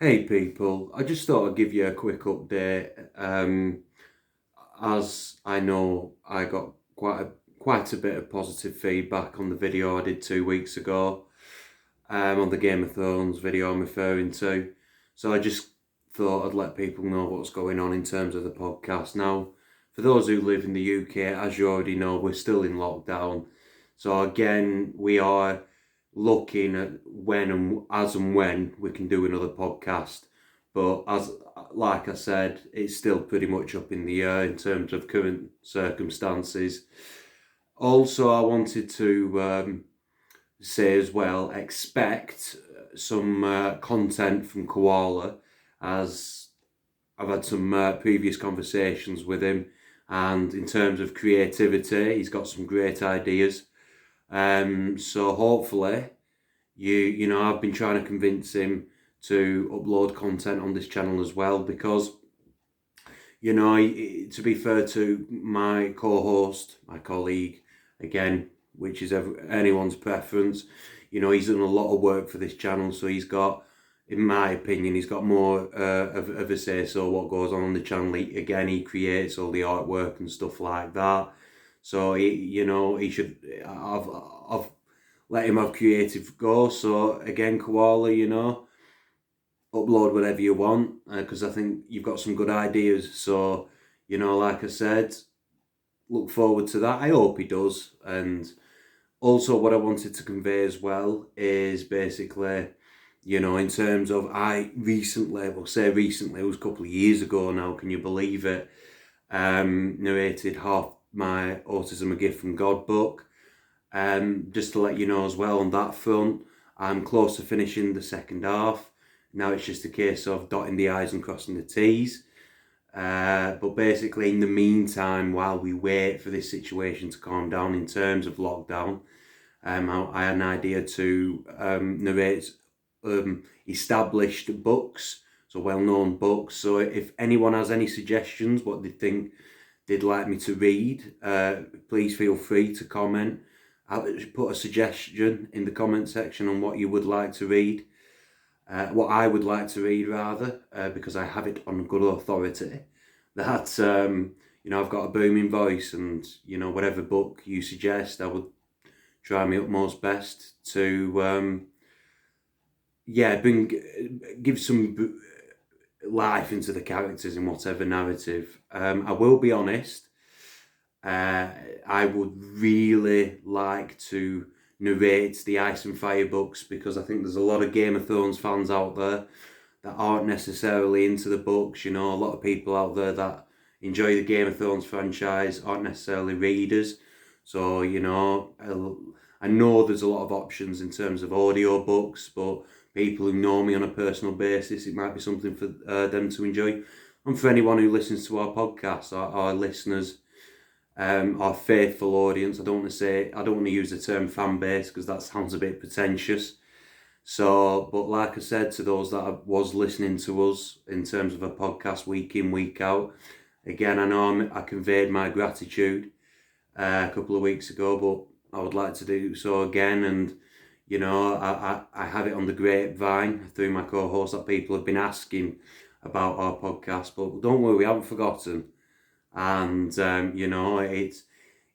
Hey people, I just thought I'd give you a quick update. As I know, I got quite a bit of positive feedback on the video I did 2 weeks ago, on the Game of Thrones video I'm referring to. So I just thought I'd let people know what's going on in terms of the podcast. Now, for those who live in the UK, as you already know, we're still in lockdown. So again, we are looking at when we can do another podcast. But like I said, it's still pretty much up in the air in terms of current circumstances. Also, I wanted to say as well, expect some content from Koala, as I've had some previous conversations with him, and in terms of creativity, he's got some great ideas. So hopefully, I've been trying to convince him to upload content on this channel as well, because to be fair to my co-host, my colleague, again, which is anyone's preference, he's done a lot of work for this channel, so he's got, in my opinion, he's got more of a say so what goes on the channel. He creates all the artwork and stuff like that. So he should. I've let him have creative go. So again, Koala, upload whatever you want, because I think you've got some good ideas. So like I said, look forward to that. I hope he does. And also, what I wanted to convey as well is basically, in terms of, I recently, it was a couple of years ago now, can you believe it? Narrated half my Autism a Gift from God book. Just to let you know as well on that front, I'm close to finishing the second half. Now it's just a case of dotting the I's and crossing the T's. But basically, in the meantime, while we wait for this situation to calm down in terms of lockdown, I had an idea to narrate established books, so well-known books. So if anyone has any suggestions, what they think they'd like me to read, please feel free to comment. I'll put a suggestion in the comment section on what you would like to read. What I would like to read, rather, because I have it on good authority, that I've got a booming voice, and whatever book you suggest, I would try my utmost best to give some life into the characters in whatever narrative. I will be honest, I would really like to narrate the Ice and Fire books, because I think there's a lot of Game of Thrones fans out there that aren't necessarily into the books. A lot of people out there that enjoy the Game of Thrones franchise aren't necessarily readers. So, I know there's a lot of options in terms of audio books, but people who know me on a personal basis, it might be something for them to enjoy. And for anyone who listens to our podcast, our listeners, our faithful audience. I don't want to use the term fan base, because that sounds a bit pretentious. So, but like I said, to those that was listening to us in terms of a podcast week in, week out, again, I know I conveyed my gratitude a couple of weeks ago, but I would like to do so again. And I have it on the grapevine through my co-host that people have been asking about our podcast, but don't worry, we haven't forgotten. And it's,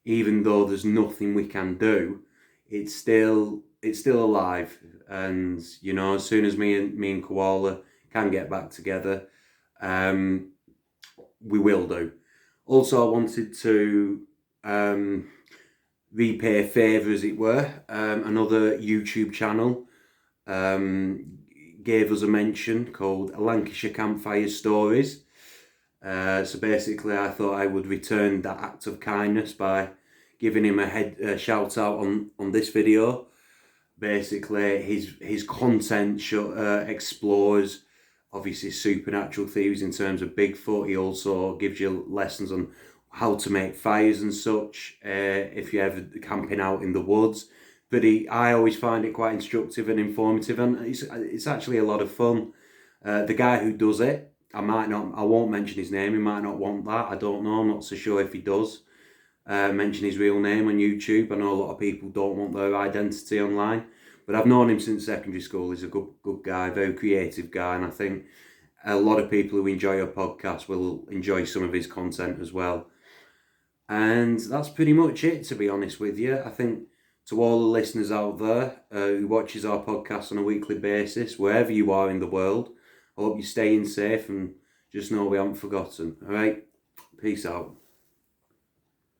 even though there's nothing we can do, it's still alive. And as soon as me and Koala can get back together, we will do. Also, I wanted to repay a favour, as it were. Another YouTube channel gave us a mention called Lancashire Campfire Stories. So basically, I thought I would return that act of kindness by giving him a shout out on this video. Basically, his content explores, obviously, supernatural theories in terms of Bigfoot. He also gives you lessons on how to make fires and such, if you're ever camping out in the woods. But I always find it quite instructive and informative, and it's actually a lot of fun. The guy who does it, I won't mention his name, he might not want that, I don't know, I'm not so sure if he does mention his real name on YouTube. I know a lot of people don't want their identity online, But I've known him since secondary school. He's a good guy, very creative guy, and I think a lot of people who enjoy your podcast will enjoy some of his content as well. And that's pretty much it, to be honest with you. I think to all the listeners out there who watches our podcast on a weekly basis, wherever you are in the world, I hope you're staying safe and just know we haven't forgotten. All right? Peace out.